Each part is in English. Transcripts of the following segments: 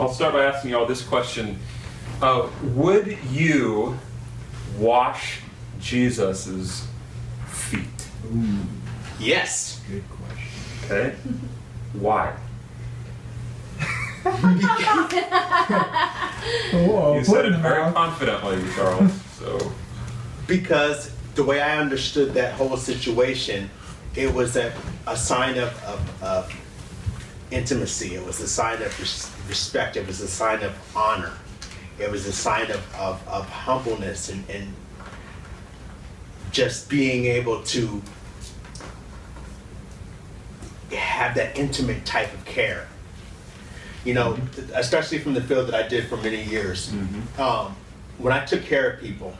I'll start by asking you all this question. Would you wash Jesus's feet? Ooh, Yes. good question. Okay. Why? Oh, You said it very confidently, Charles. So Because the way I understood that whole situation, it was a sign of intimacy. It was a sign of respect. It was a sign of honor. It was a sign of humbleness and just being able to have that intimate type of care. You know, especially from the field that I did for many years. When I took care of people,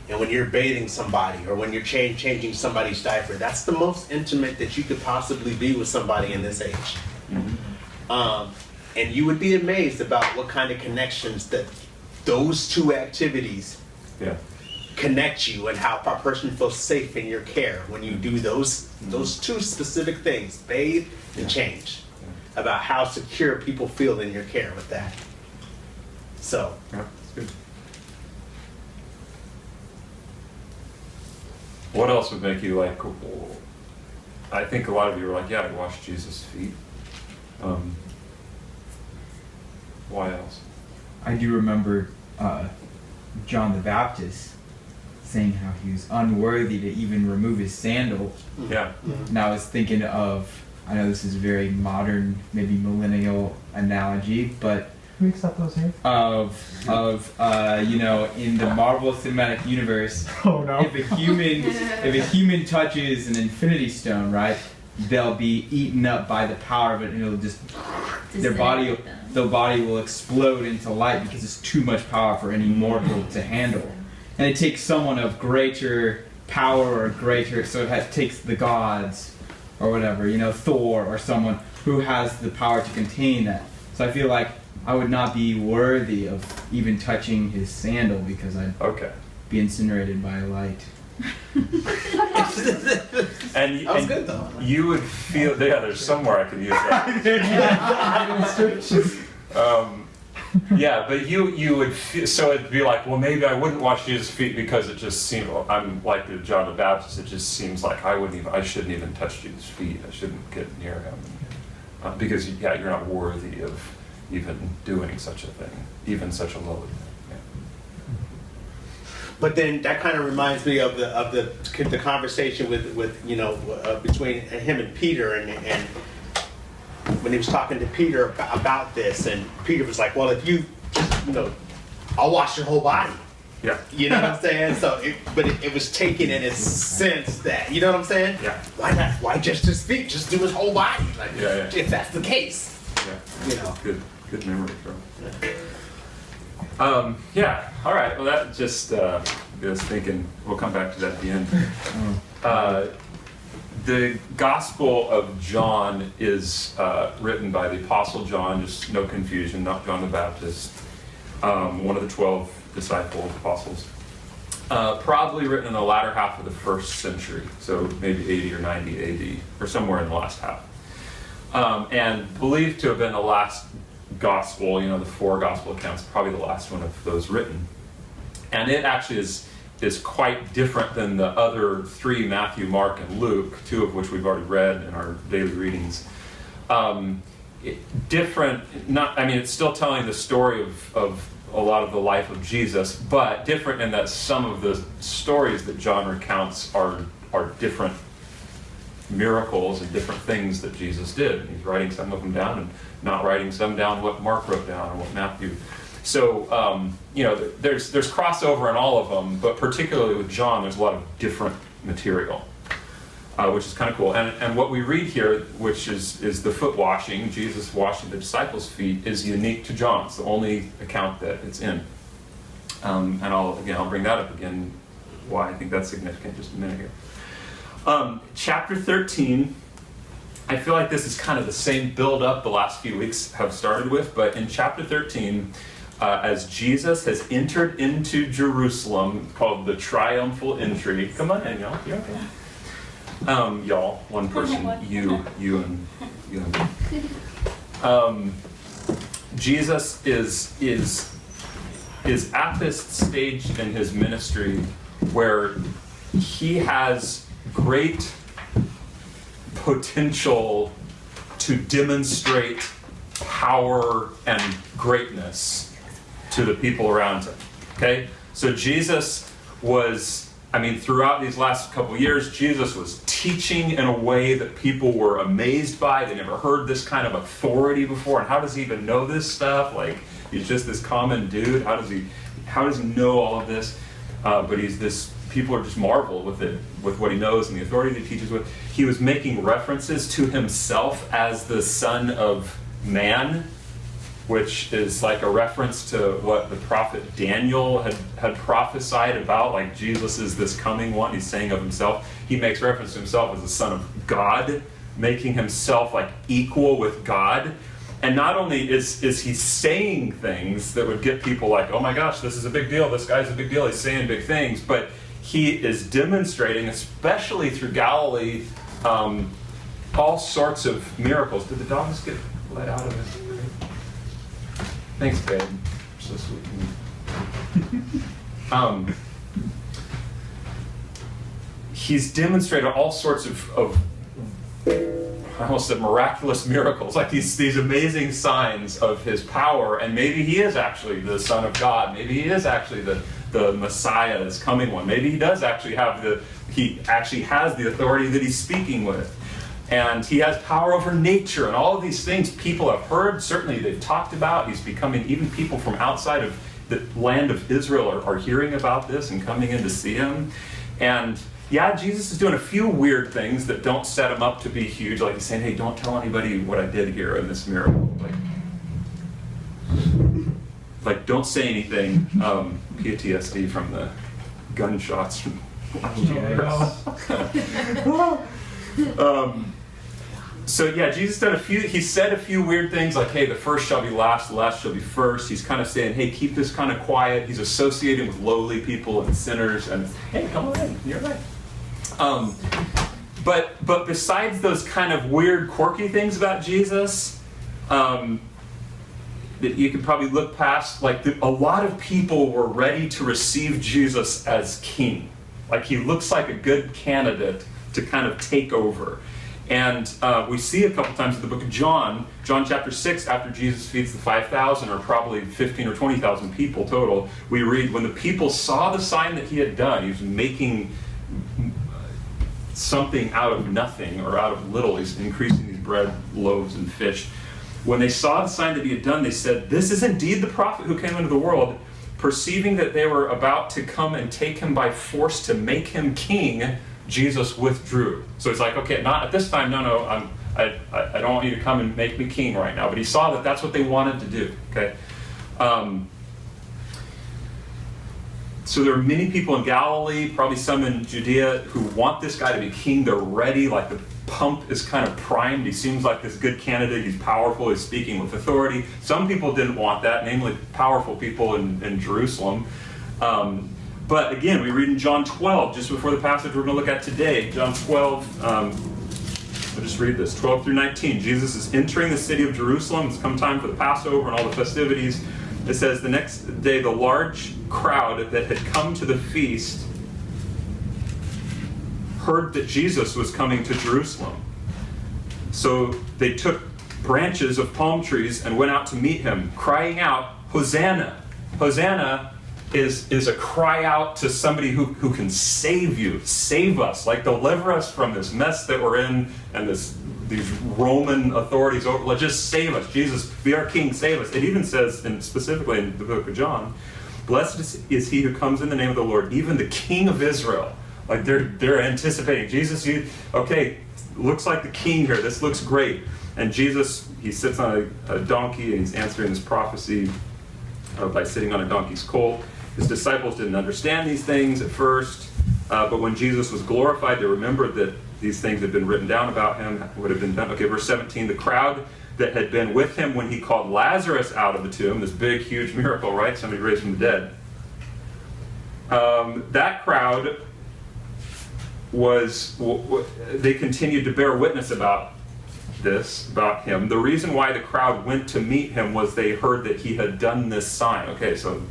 and when you're bathing somebody or when you're changing somebody's diaper, that's the most intimate that you could possibly be with somebody in this age. And you would be amazed about what kind of connections that those two activities connect you, and how a person feels safe in your care when you do those two specific things, bathe and change. About how secure people feel in your care with that. So. yeah, that's good. What else would make you like? I think a lot of you are like, yeah, I washed Jesus' feet. Why else? I do remember John the Baptist saying how he was unworthy to even remove his sandal. Yeah. And I was thinking of, I know this is a very modern, maybe millennial analogy, but Can we accept those here? of in the Marvel Cinematic Universe, Oh no. if a human touches an Infinity Stone, right, they'll be eaten up by the power of it, and it'll just their body will explode into light because it's too much power for any mortal to handle. And it takes someone of greater power or greater, so it takes the gods or whatever, Thor or someone who has the power to contain that. So I feel like I would not be worthy of even touching his sandal because I'd be incinerated by light. And That was good though. You would feel, there's somewhere I could use that. Yeah, but you would feel, so it'd be like, well, maybe I wouldn't wash Jesus' feet because it just seemed, I'm like the John the Baptist, it just seems like I shouldn't even touch Jesus' feet. I shouldn't get near him. Because, you're not worthy of even doing such a thing, even such a low thing. But then that kind of reminds me of the conversation with between him and Peter, and when he was talking to Peter about this, and Peter was like, well, if you just, I'll wash your whole body. Yeah. You know what I'm saying? So, it was taken in a sense that, you know what I'm saying? Yeah. Why not? Why just his feet? Just do his whole body. Like, Yeah. if that's the case. Yeah. Good memory, bro. Yeah. All right. Well, that just I was thinking. We'll come back to that at the end. The Gospel of John is written by the Apostle John. Just no confusion, not John the Baptist. One of the 12 disciples, apostles. Probably written in the latter half of the first century, so maybe 80 or 90 AD, or somewhere in the last half. And believed to have been the last gospel, the 4 gospel accounts, probably the last one of those written. And it actually is quite different than the other 3, Matthew, Mark, and Luke, 2 of which we've already read in our daily readings. Different, it's still telling the story of a lot of the life of Jesus, but different in that some of the stories that John recounts are different miracles and different things that Jesus did. He's writing some of them down and not writing some down what Mark wrote down or what Matthew. So, there's crossover in all of them, but particularly with John, there's a lot of different material, which is kind of cool. And what we read here, which is the foot washing, Jesus washing the disciples' feet, is unique to John. It's the only account that it's in. And I'll bring that up again, why I think that's significant, just a minute here. Chapter 13, I feel like this is kind of the same build-up the last few weeks have started with, but in chapter 13, as Jesus has entered into Jerusalem, called the triumphal entry. Come on in, y'all. You okay? Y'all, one person, you and me. Jesus is at this stage in his ministry where he has great potential to demonstrate power and greatness to the people around him. Okay? So Jesus was, throughout these last couple of years, Jesus was teaching in a way that people were amazed by. They never heard this kind of authority before. And how does he even know this stuff? Like, he's just this common dude. How does he know all of this? But people are just marveled with what he knows and the authority that he teaches with. He was making references to himself as the Son of Man, which is like a reference to what the prophet Daniel had prophesied about, like Jesus is this coming one. He's saying of himself, he makes reference to himself as the Son of God, making himself like equal with God. And not only is he saying things that would get people like, oh my gosh, this is a big deal, this guy's a big deal, he's saying big things, but he is demonstrating, especially through Galilee, all sorts of miracles. Did the dogs get let out of it? Thanks, babe. So sweet. He's demonstrated all sorts of I almost said miraculous miracles, like these amazing signs of his power, and maybe he is actually the Son of God. Maybe he is actually the Messiah, this coming one. Maybe he does actually has the authority that he's speaking with. And he has power over nature, and all of these things people have heard. Certainly they've talked about. He's becoming, even people from outside of the land of Israel are hearing about this and coming in to see him. And yeah, Jesus is doing a few weird things that don't set him up to be huge. Like he's saying, hey, don't tell anybody what I did here in this miracle. Like don't say anything. PTSD from the gunshots. So yeah, Jesus said a few weird things like, hey, the first shall be last, the last shall be first. He's kind of saying, hey, keep this kind of quiet. He's associating with lowly people and sinners, and hey, come on in, you're right. But besides those kind of weird, quirky things about Jesus, that you can probably look past, like a lot of people were ready to receive Jesus as king. Like he looks like a good candidate to kind of take over. And we see a couple times in the book of John chapter 6, after Jesus feeds the 5,000, or probably 15 or 20,000 people total, we read, when the people saw the sign that he had done, he was making something out of nothing or out of little. He's increasing these bread, loaves, and fish. When they saw the sign that he had done, they said, this is indeed the prophet who came into the world. Perceiving that they were about to come and take him by force to make him king, Jesus withdrew. So he's like, okay, not at this time, no, I don't want you to come and make me king right now. But he saw that that's what they wanted to do, okay? So there are many people in Galilee, probably some in Judea, who want this guy to be king. They're ready, like the pump is kind of primed. He seems like this good candidate. He's powerful. He's speaking with authority. Some people didn't want that, namely powerful people in Jerusalem. But again, we read in John 12, just before the passage we're going to look at today. John 12, I'll just read this, 12 through 19. Jesus is entering the city of Jerusalem. It's come time for the Passover and all the festivities. It says, the next day the large crowd that had come to the feast heard that Jesus was coming to Jerusalem. So they took branches of palm trees and went out to meet him, crying out, Hosanna! Hosanna is a cry out to somebody who can save you, save us, like deliver us from this mess that we're in and these Roman authorities. Just save us. Jesus, be our King, save us. It even says, and specifically in the book of John, blessed is he who comes in the name of the Lord, even the King of Israel. Like they're anticipating, Jesus, looks like the king here. This looks great. And Jesus, he sits on a donkey and he's answering this prophecy by sitting on a donkey's colt. His disciples didn't understand these things at first, but when Jesus was glorified, they remembered that these things had been written down about him, would have been done. Okay, verse 17, the crowd that had been with him when he called Lazarus out of the tomb, this big, huge miracle, right? Somebody raised from the dead. That crowd they continued to bear witness about this about him. The reason why the crowd went to meet him was they heard that he had done this sign. Okay, so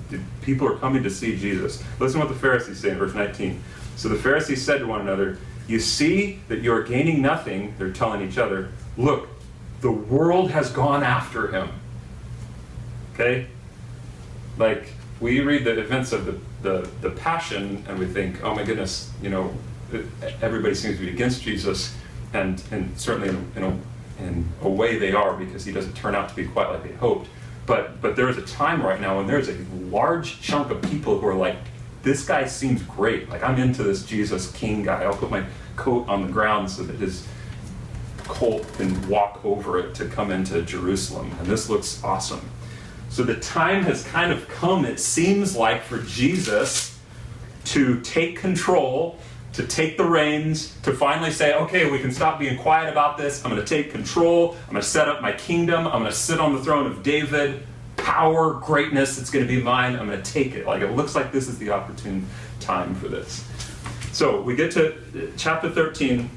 people are coming to see Jesus. Listen to what the Pharisees say in verse 19. So the Pharisees said to one another, "You see that you are gaining nothing," they're telling each other. "Look, the world has gone after him." Okay? Like, we read the events of the Passion and we think, oh my goodness, you know, everybody seems to be against Jesus, and certainly in a way they are, because he doesn't turn out to be quite like they hoped. But there is a time right now when there's a large chunk of people who are like, this guy seems great. Like, I'm into this Jesus King guy. I'll put my coat on the ground so that his colt can walk over it to come into Jerusalem. And this looks awesome. So the time has kind of come, it seems like, for Jesus to take control, to take the reins, to finally say, okay, we can stop being quiet about this. I'm going to take control. I'm going to set up my kingdom. I'm going to sit on the throne of David. Power, greatness, it's going to be mine. I'm going to take it. Like, it looks like this is the opportune time for this. So we get to chapter 13,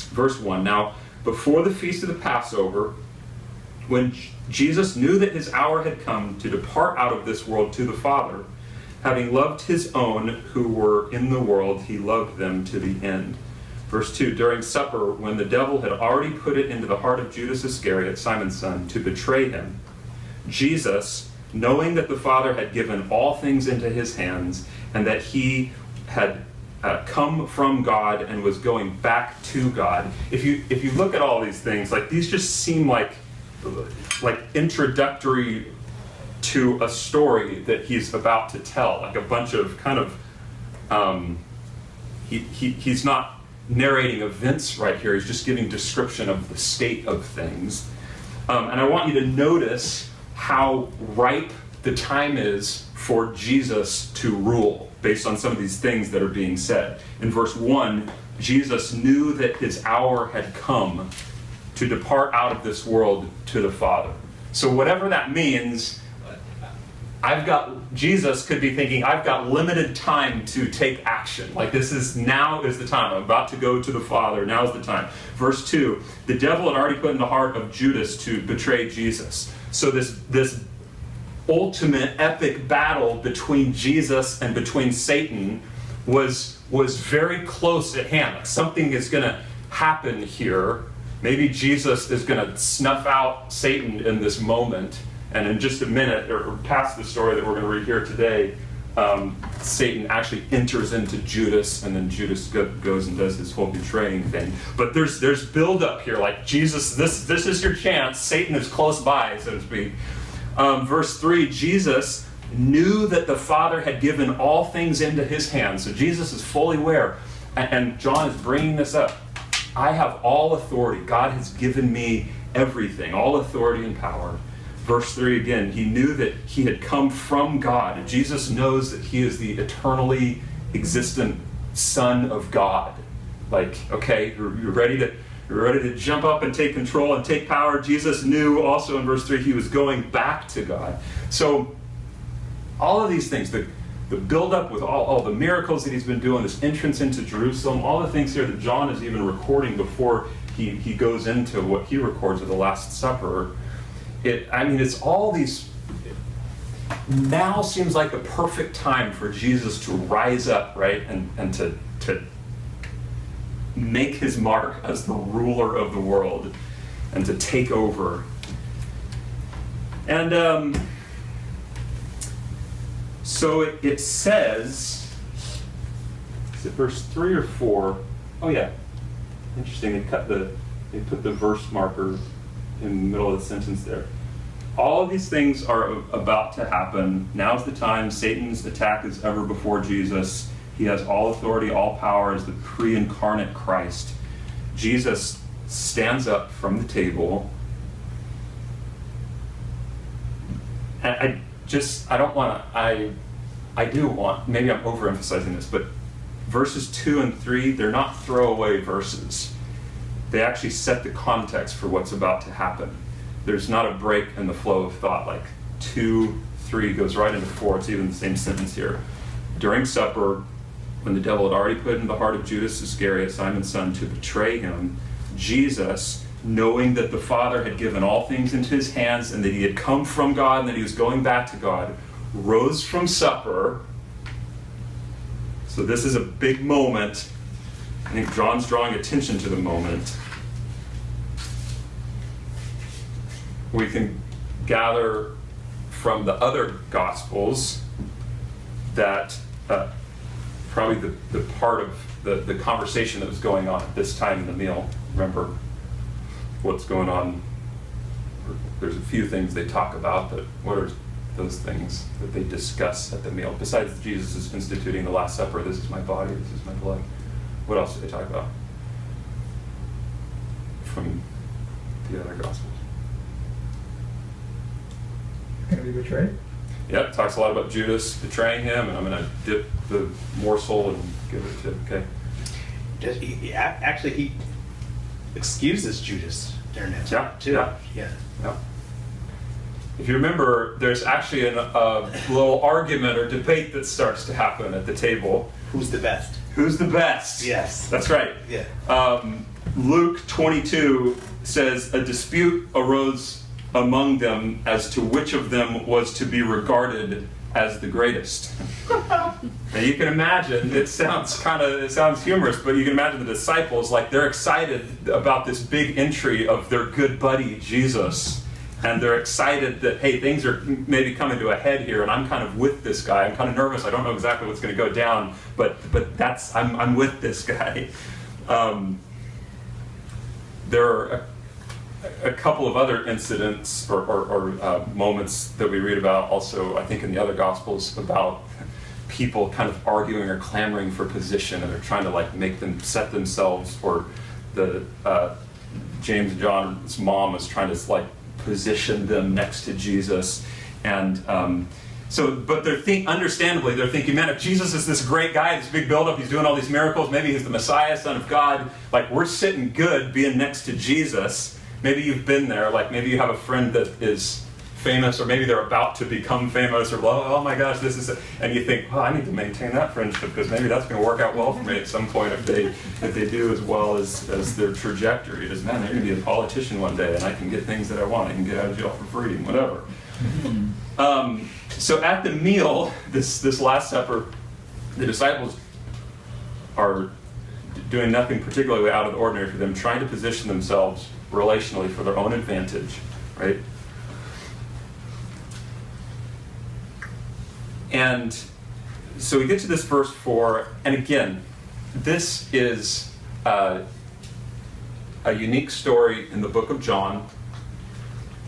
verse 1. Now, before the feast of the Passover, when Jesus knew that his hour had come to depart out of this world to the Father, having loved his own who were in the world, he loved them to the end. Verse 2, during supper, when the devil had already put it into the heart of Judas Iscariot, Simon's son, to betray him, Jesus, knowing that the Father had given all things into his hands, and that he had come from God and was going back to God. If you look at all these things, like, these just seem like introductory to a story that he's about to tell, like a bunch of kind of he's not narrating events right here. He's just giving description of the state of things. And I want you to notice how ripe the time is for Jesus to rule, based on some of these things that are being said. In verse 1, Jesus knew that his hour had come to depart out of this world to the Father. So whatever that means, Jesus could be thinking, I've got limited time to take action. Like, now is the time. I'm about to go to the Father. Now's the time. Verse 2, the devil had already put in the heart of Judas to betray Jesus. So this ultimate epic battle between Jesus and between Satan was very close at hand. Like, something is going to happen here. Maybe Jesus is going to snuff out Satan in this moment. And in just a minute, or past the story that we're going to read here today, Satan actually enters into Judas, and then Judas goes and does his whole betraying thing. But there's build-up here, like, Jesus, this is your chance. Satan is close by, so to speak. Verse 3, Jesus knew that the Father had given all things into his hands. So Jesus is fully aware. And John is bringing this up. I have all authority. God has given me everything, all authority and power. Verse 3 again, he knew that he had come from God. And Jesus knows that he is the eternally existent Son of God. Like, okay, you're ready to jump up and take control and take power. Jesus knew also in verse 3 he was going back to God. So all of these things, the build-up with all the miracles that he's been doing, this entrance into Jerusalem, all the things here that John is even recording before he goes into what he records of the Last Supper. It's all these. Now seems like the perfect time for Jesus to rise up, right, and to make his mark as the ruler of the world and to take over. And so it says, is it verse 3 or 4? Oh yeah, interesting. They put the verse marker in the middle of the sentence there. All of these things are about to happen. Now's the time. Satan's attack is ever before Jesus. He has all authority, all power as the pre-incarnate Christ. Jesus stands up from the table. And I do want, maybe I'm overemphasizing this, but verses 2 and 3, they're not throwaway verses. They actually set the context for what's about to happen. There's not a break in the flow of thought, like 2, 3 goes right into 4. It's even the same sentence here. During supper, when the devil had already put in the heart of Judas Iscariot, Simon's son, to betray him, Jesus, knowing that the Father had given all things into his hands and that he had come from God and that he was going back to God, rose from supper. So this is a big moment. I think John's drawing attention to the moment. We can gather from the other Gospels that probably the part of the conversation that was going on at this time in the meal. Remember what's going on. There's a few things they talk about, but what are those things that they discuss at the meal? Besides Jesus is instituting the Last Supper, this is my body, this is my blood. What else do they talk about from the other Gospels? Going to be betrayed? Yep, talks a lot about Judas betraying him, and I'm going to dip the morsel and give it to, okay. Actually, he excuses Judas during that time, too. Yeah. If you remember, there's actually a little argument or debate that starts to happen at the table. Who's the best? Who's the best? Yes. That's right. Yeah. Luke 22 says a dispute arose among them as to which of them was to be regarded as the greatest. Now you can imagine, it sounds humorous, but you can imagine the disciples, like they're excited about this big entry of their good buddy Jesus. And they're excited that, hey, things are maybe coming to a head here, and I'm kind of with this guy. I'm kind of nervous. I don't know exactly what's going to go down, but I'm with this guy. There are a couple of other incidents or moments that we read about also, I think, in the other Gospels about people kind of arguing or clamoring for position, and they're trying to like make them set themselves, or the James and John's mom was trying to like position them next to Jesus, and but understandably they're thinking, man, if Jesus is this great guy, this big buildup, he's doing all these miracles, maybe he's the Messiah, Son of God, like we're sitting good being next to Jesus. Maybe you've been there, like maybe you have a friend that is famous, or maybe they're about to become famous, or oh my gosh, this is and you think, I need to maintain that friendship because maybe that's going to work out well for me at some point if they do as well as their trajectory is. Man, they're going to be a politician one day, and I can get things that I want. I can get out of jail for free, whatever. So at the meal, this Last Supper, the disciples are doing nothing particularly out of the ordinary for them, trying to position themselves relationally for their own advantage, right? And so we get to this verse 4, and again, this is a unique story in the book of John.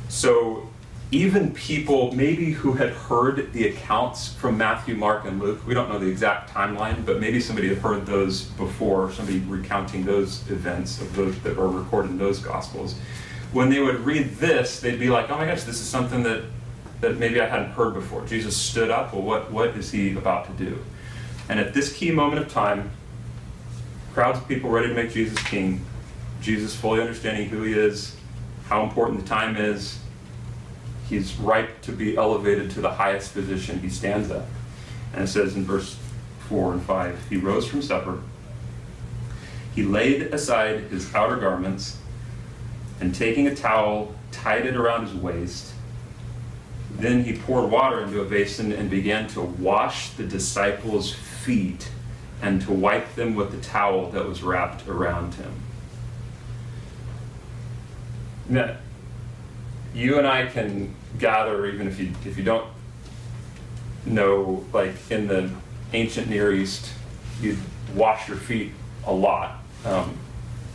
So even people maybe who had heard the accounts from Matthew, Mark, and Luke, we don't know the exact timeline, but maybe somebody had heard those before, somebody recounting those events of those that are recorded in those Gospels. When they would read this, they'd be like, oh my gosh, this is something that maybe I hadn't heard before. Jesus stood up. Well, what is he about to do? And at this key moment of time, crowds of people ready to make Jesus king, Jesus fully understanding who he is, how important the time is, he's ripe to be elevated to the highest position. He stands up. And it says in verse 4 and 5, he rose from supper, he laid aside his outer garments, and taking a towel, tied it around his waist. Then he poured water into a basin and began to wash the disciples' feet and to wipe them with the towel that was wrapped around him. Now, you and I can gather, even if you don't know, like in the ancient Near East, you'd wash your feet a lot,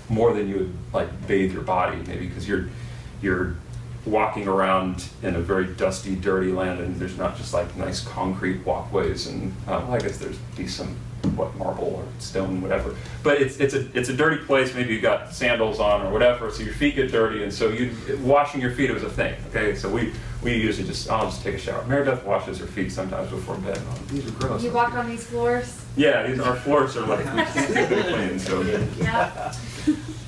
more than you would like bathe your body, maybe because you're walking around in a very dusty, dirty land, and there's not just like nice concrete walkways, and I guess there's be some marble or stone, whatever. But it's a dirty place. Maybe you got sandals on or whatever, so your feet get dirty, and so washing your feet was a thing. Okay, so we usually I'll just take a shower. Mary Beth washes her feet sometimes before bed. Oh, these are gross. You walk on these floors? Yeah, our floors are like really clean. So yeah.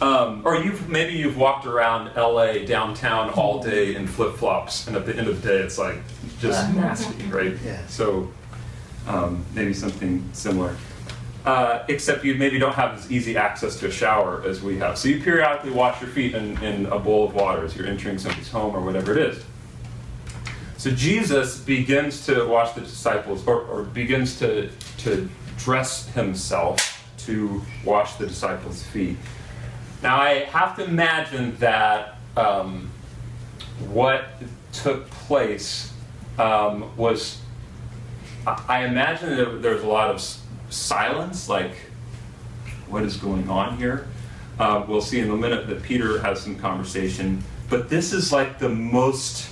Or you've walked around LA downtown all day in flip-flops, and at the end of the day it's like just nasty, right? Yeah. So maybe something similar. except you maybe don't have as easy access to a shower as we have. So you periodically wash your feet in a bowl of water as you're entering somebody's home or whatever it is. So Jesus begins to wash the disciples, or begins to dress himself to wash the disciples' feet. Now I have to imagine that what took place was, I imagine that there's a lot of silence, like, what is going on here? We'll see in a minute that Peter has some conversation, but this is like the most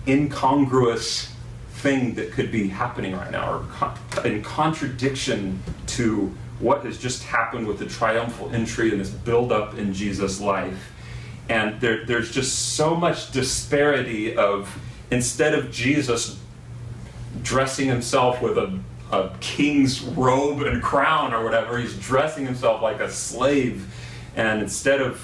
incongruous thing that could be happening right now, or in contradiction to what has just happened with the triumphal entry and this build-up in Jesus' life. And there's just so much disparity of, instead of Jesus dressing himself with a king's robe and crown or whatever, he's dressing himself like a slave. And instead of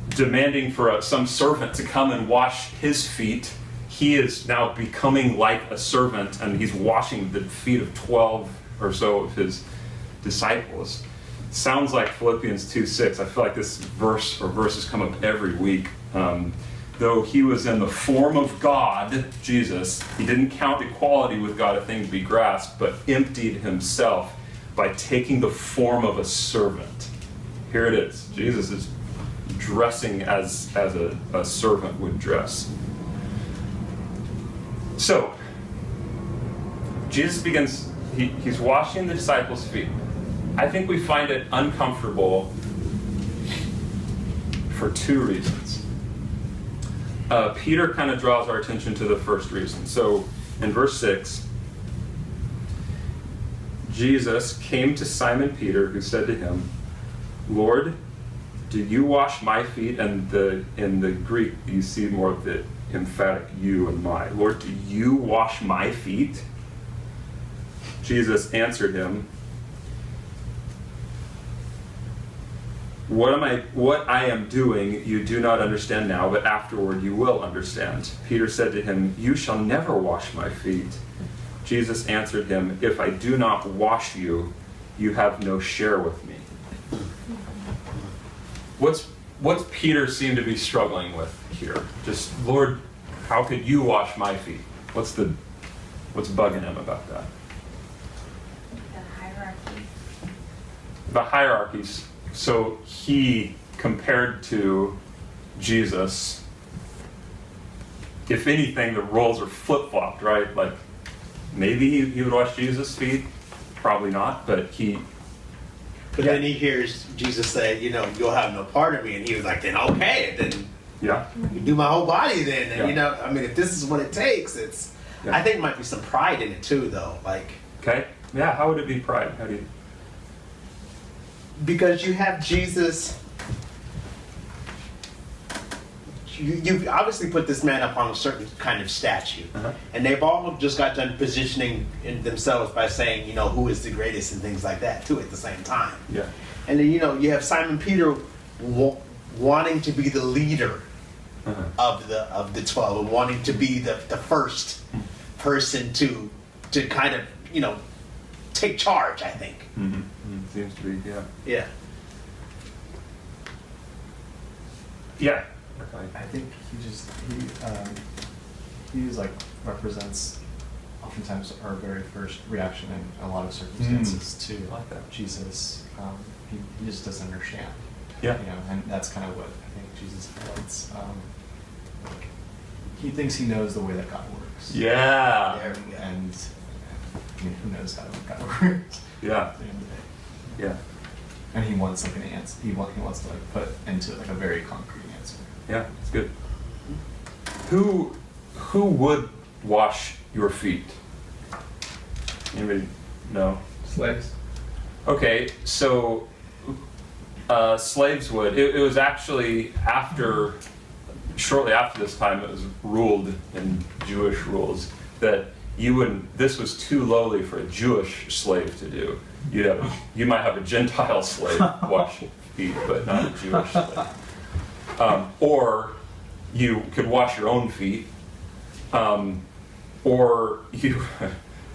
demanding for some servant to come and wash his feet, he is now becoming like a servant, and he's washing the feet of 12 or so of his disciples. Sounds like Philippians 2:6. I feel like this verse or verses come up every week. Though he was in the form of God, Jesus, he didn't count equality with God a thing to be grasped, but emptied himself by taking the form of a servant. Here it is. Jesus is dressing as a servant would dress. So, Jesus begins, he's washing the disciples' feet. I think we find it uncomfortable for two reasons. Peter kind of draws our attention to the first reason. So, in verse 6, Jesus came to Simon Peter, who said to him, "Lord, do you wash my feet?" And in the Greek, you see more of the emphatic you and my. "Lord, do you wash my feet?" Jesus answered him, What I am doing you do not understand now, but afterward you will understand." Peter said to him, "You shall never wash my feet." Jesus answered him, "If I do not wash you, you have no share with me." What's Peter seem to be struggling with here? Just, Lord, how could you wash my feet? What's bugging him about that? The hierarchy. The hierarchies. So he, compared to Jesus, if anything, the roles are flip-flopped, right? Like, maybe he would wash Jesus' feet, probably not, but then he hears Jesus say, "You'll have no part of me," and he was like, "Then okay, then you do my whole body then." And if this is what it takes, it's. Yeah. I think there might be some pride in it too, though. Like. Okay. Yeah. How would it be pride? How do you? Because you have Jesus, you've obviously put this man up on a certain kind of statue. Uh-huh. And they've all just got done positioning in themselves by saying, who is the greatest and things like that, too, at the same time. Yeah. And then, you have Simon Peter wanting to be the leader of the 12 and wanting to be the first person to kind of, take charge, I think. Mm-hmm. Seems to be, yeah. Yeah. Yeah. I think he represents oftentimes our very first reaction in a lot of circumstances to Jesus. He just doesn't understand. Yeah. And that's kind of what I think Jesus highlights. He thinks he knows the way that God works. Yeah. There we go. And who knows how God works? Yeah. At the end of the day. Yeah. And he wants something to answer. He wants to put into a very concrete answer. Yeah, it's good. Who would wash your feet? Anybody know? Slaves. Okay, so slaves would. It was actually shortly after this time, it was ruled in Jewish rules that this was too lowly for a Jewish slave to do. You might have a Gentile slave wash feet, but not a Jewish slave. Or you could wash your own feet. Or you,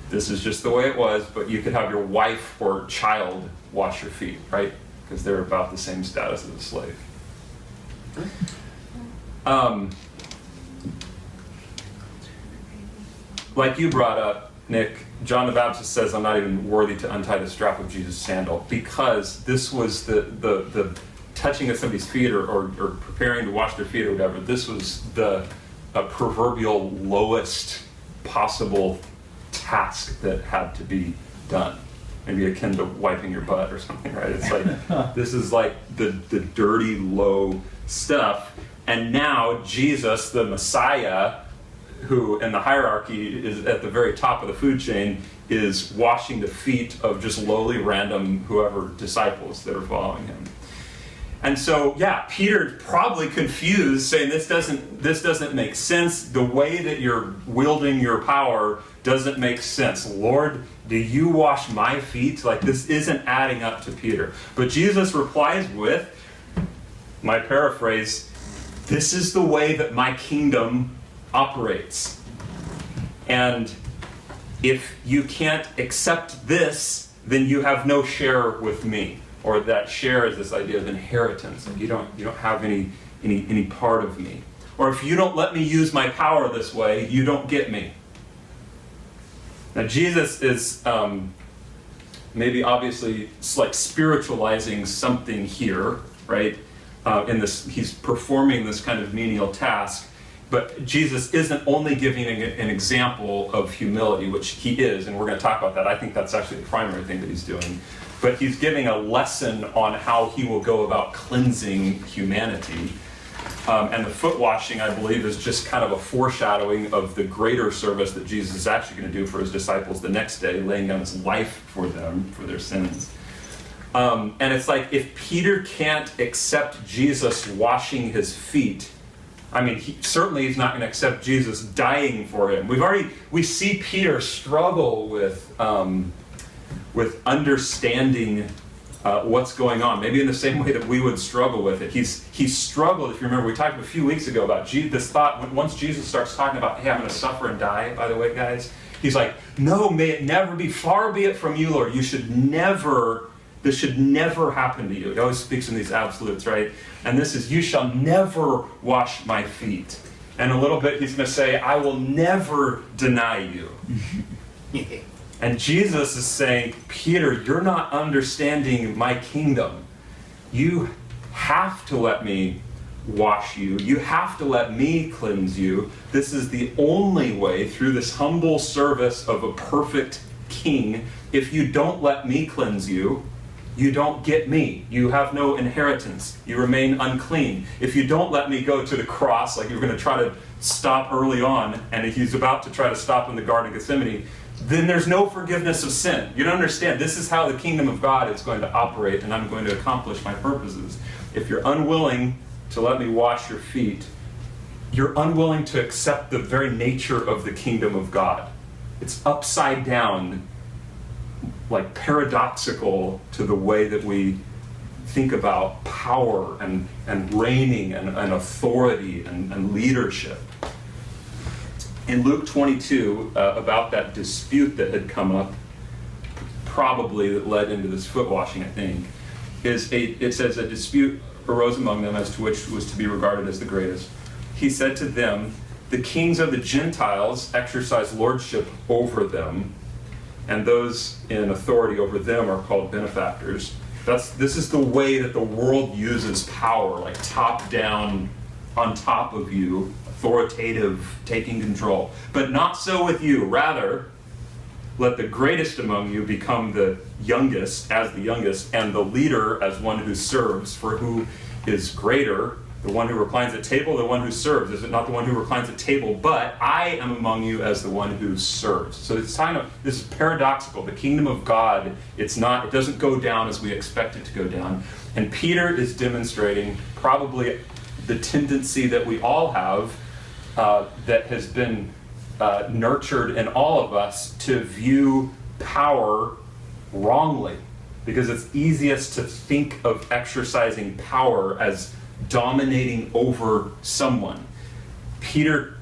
this is just the way it was, but you could have your wife or child wash your feet, right? Because they're about the same status as a slave. Like you brought up, Nick, John the Baptist says, I'm not even worthy to untie the strap of Jesus' sandal, because this was the touching of somebody's feet or preparing to wash their feet or whatever. This was the proverbial lowest possible task that had to be done. Maybe akin to wiping your butt or something, right? It's like, this is like the dirty, low stuff. And now Jesus, the Messiah, who in the hierarchy is at the very top of the food chain, is washing the feet of just lowly random whoever disciples that are following him. And so, yeah, Peter probably confused, saying this doesn't make sense. The way that you're wielding your power doesn't make sense. Lord, do you wash my feet? Like, this isn't adding up to Peter. But Jesus replies with, my paraphrase, this is the way that my kingdom operates. And if you can't accept this, then you have no share with me. Or that share is this idea of inheritance. Like you don't have any part of me. Or if you don't let me use my power this way, you don't get me. Now Jesus is maybe obviously like spiritualizing something here, right? In this, he's performing this kind of menial task. But Jesus isn't only giving an example of humility, which he is, and we're going to talk about that. I think that's actually the primary thing that he's doing. But he's giving a lesson on how he will go about cleansing humanity. And the foot washing, I believe, is just kind of a foreshadowing of the greater service that Jesus is actually going to do for his disciples the next day, laying down his life for them, for their sins. And it's like, if Peter can't accept Jesus washing his feet, I mean, certainly he's not going to accept Jesus dying for him. We see Peter struggle with understanding what's going on, maybe in the same way that we would struggle with it. He's struggled, if you remember, we talked a few weeks ago about this thought, once Jesus starts talking about, hey, I'm going to suffer and die, by the way, guys, he's like, no, may it never be, far be it from you, Lord, this should never happen to you. He always speaks in these absolutes, right? And this is, you shall never wash my feet. And a little bit, he's going to say, I will never deny you. And Jesus is saying, Peter, you're not understanding my kingdom. You have to let me wash you. You have to let me cleanse you. This is the only way, through this humble service of a perfect king. If you don't let me cleanse you, you don't get me. You have no inheritance. You remain unclean. If you don't let me go to the cross, like you're going to try to stop early on, and he's about to try to stop in the Garden of Gethsemane, then there's no forgiveness of sin. You don't understand. This is how the kingdom of God is going to operate, and I'm going to accomplish my purposes. If you're unwilling to let me wash your feet, you're unwilling to accept the very nature of the kingdom of God. It's upside down, like paradoxical to the way that we think about power and reigning and authority and leadership. In Luke 22, about that dispute that had come up, probably that led into this foot washing, I think, it says a dispute arose among them as to which was to be regarded as the greatest. He said to them, the kings of the Gentiles exercise lordship over them, and those in authority over them are called benefactors. This is the way that the world uses power, like top down, on top of you, authoritative, taking control. But not so with you. Rather, let the greatest among you become the youngest, as the youngest, and the leader as one who serves. For who is greater, the one who reclines at table, the one who serves? Is it not the one who reclines at table? But I am among you as the one who serves. So it's kind of, this is paradoxical. The kingdom of God, it doesn't go down as we expect it to go down. And Peter is demonstrating probably the tendency that we all have, that has been nurtured in all of us, to view power wrongly. Because it's easiest to think of exercising power as dominating over someone. Peter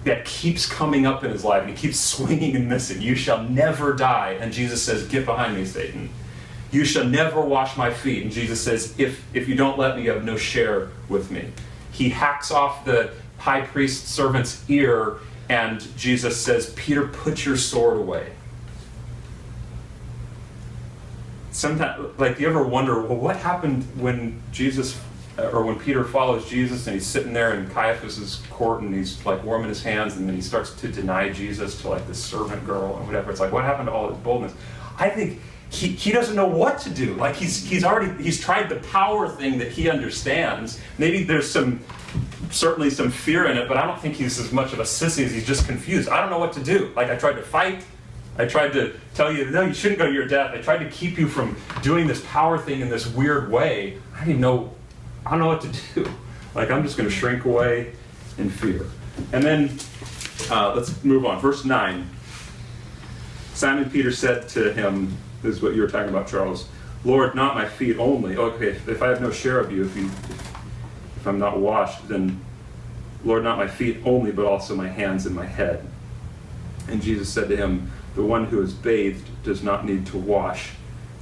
that keeps coming up in his life, and he keeps swinging and missing. You shall never die. And Jesus says, get behind me, Satan. You shall never wash my feet. And Jesus says, if you don't let me, you have no share with me. He hacks off the high priest's servant's ear, and Jesus says, Peter, put your sword away. Sometimes, like, you ever wonder, well, what happened when Jesus, or when Peter follows Jesus and he's sitting there in Caiaphas's court and he's like warming his hands, and then he starts to deny Jesus to like this servant girl and whatever. It's like, what happened to all his boldness? I think he doesn't know what to do. Like, he's tried the power thing that he understands. Maybe there's certainly some fear in it, but I don't think he's as much of a sissy as he's just confused. I don't know what to do. Like, I tried to fight. I tried to tell you, no, you shouldn't go to your death. I tried to keep you from doing this power thing in this weird way. I don't know what to do. Like, I'm just going to shrink away in fear. And then, let's move on. Verse 9. Simon Peter said to him, this is what you were talking about, Charles, Lord, not my feet only. Okay, if I have no share of you, if I'm not washed, then Lord, not my feet only, but also my hands and my head. And Jesus said to him, the one who is bathed does not need to wash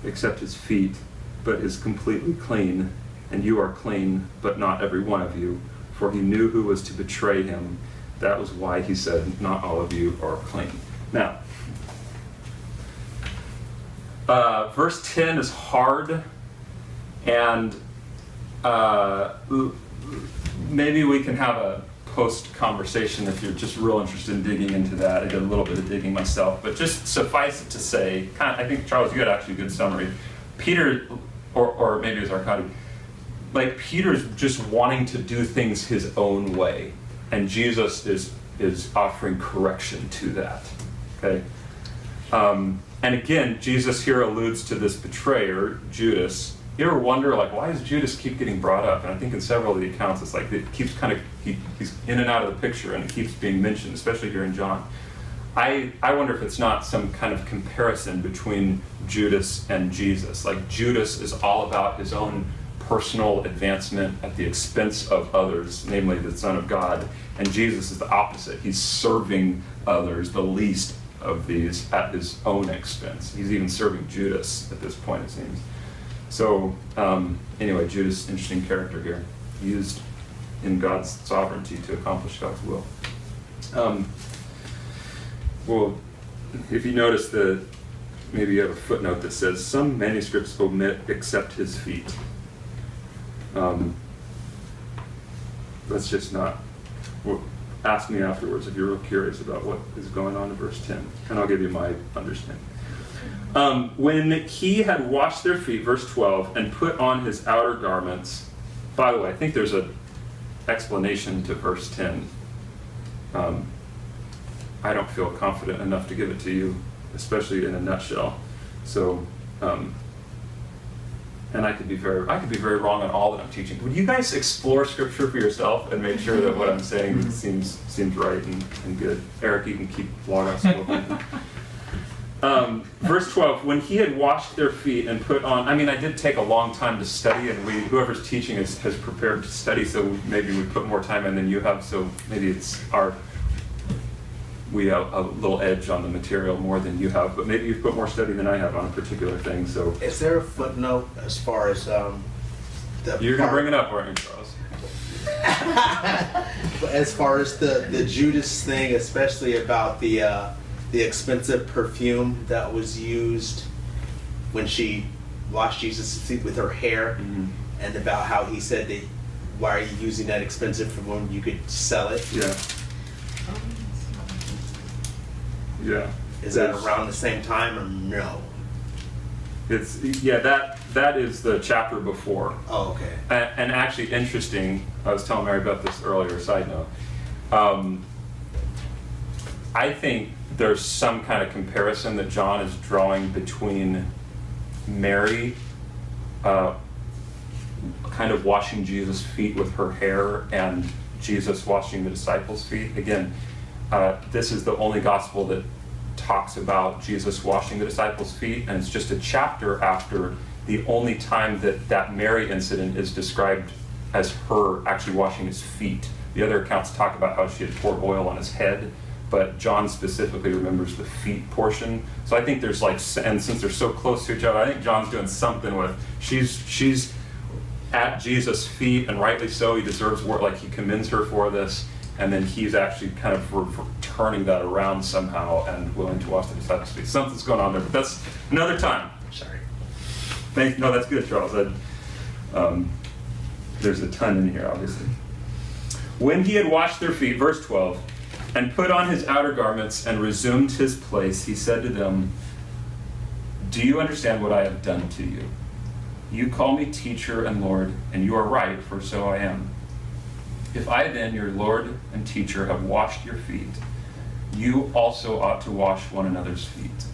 except his feet, but is completely clean. And you are clean, but not every one of you. For he knew who was to betray him. That was why he said, not all of you are clean. Now, verse 10 is hard, and maybe we can have a post-conversation if you're just real interested in digging into that. I did a little bit of digging myself, but just suffice it to say, I think, Charles, you had actually a good summary. Peter, or maybe it was Arkady, like, Peter's just wanting to do things his own way, and Jesus is offering correction to that. Okay? And again, Jesus here alludes to this betrayer, Judas. You ever wonder, like, why does Judas keep getting brought up? And I think in several of the accounts, it's like it keeps he's in and out of the picture, and it keeps being mentioned, especially here in John. I wonder if it's not some kind of comparison between Judas and Jesus. Like, Judas is all about his own personal advancement at the expense of others, namely the Son of God. And Jesus is the opposite. He's serving others, the least of these, at his own expense. He's even serving Judas at this point, it seems. So, anyway, Judas, interesting character here, used in God's sovereignty to accomplish God's will. Well, if you notice maybe you have a footnote that says, some manuscripts omit except his feet. Let's just not. Well, ask me afterwards if you're real curious about what is going on in verse 10, and I'll give you my understanding. When he had washed their feet, verse 12, and put on his outer garments. By the way, I think there's an explanation to verse 10. I don't feel confident enough to give it to you, especially in a nutshell. So, and I could be very wrong on all that I'm teaching. Would you guys explore Scripture for yourself and make sure that what I'm saying seems right and good? Eric, you can keep logos open. Verse 12, when he had washed their feet and put on, I did take a long time to study, and whoever's teaching has prepared to study, so maybe we put more time in than you have, so maybe we have a little edge on the material more than you have, but maybe you've put more study than I have on a particular thing, so. Is there a footnote as far as You're going to bring it up, aren't you, Charles? As far as the Judas thing, especially about the expensive perfume that was used when she washed Jesus' feet with her hair, and about how he said that, why are you using that expensive perfume? You could sell it. Yeah. Yeah. Is that around the same time or no? It's that is the chapter before. Oh, okay. And actually interesting, I was telling Mary Beth this earlier, side note. I think there's some kind of comparison that John is drawing between Mary kind of washing Jesus' feet with her hair and Jesus washing the disciples' feet. Again, this is the only gospel that talks about Jesus washing the disciples' feet, and it's just a chapter after the only time that Mary incident is described as her actually washing his feet. The other accounts talk about how she had poured oil on his head, but John specifically remembers the feet portion. So I think there's like, and since they're so close to each other, I think John's doing something with, she's at Jesus' feet, and rightly so. He deserves work, like he commends her for this, and then he's actually kind of turning that around somehow and willing to wash the disciples' feet. Something's going on there, but that's another time. Sorry. No, that's good, Charles. There's a ton in here, obviously. When he had washed their feet, verse 12, and put on his outer garments and resumed his place, he said to them, "Do you understand what I have done to you? You call me teacher and Lord, and you are right, for so I am. If I then, your Lord and teacher, have washed your feet, you also ought to wash one another's feet.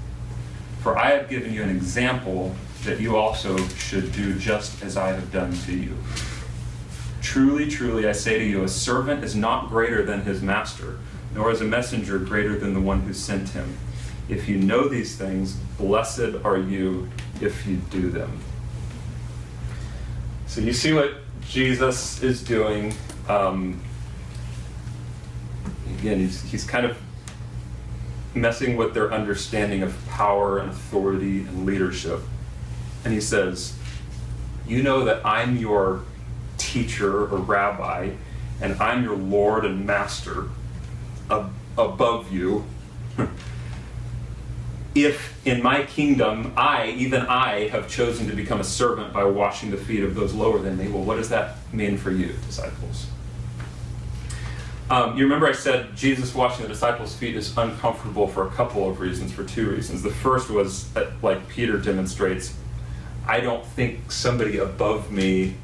For I have given you an example that you also should do just as I have done to you. Truly, truly, I say to you, a servant is not greater than his master, nor is a messenger greater than the one who sent him. If you know these things, blessed are you if you do them." So you see what Jesus is doing. Again, he's kind of messing with their understanding of power and authority and leadership. And he says, you know that I'm your teacher or rabbi, and I'm your Lord and master above you. If in my kingdom, even I, have chosen to become a servant by washing the feet of those lower than me, well, what does that mean for you, disciples? You remember I said Jesus washing the disciples' feet is uncomfortable for a couple of reasons, for two reasons. The first was, like Peter demonstrates, I don't think somebody above me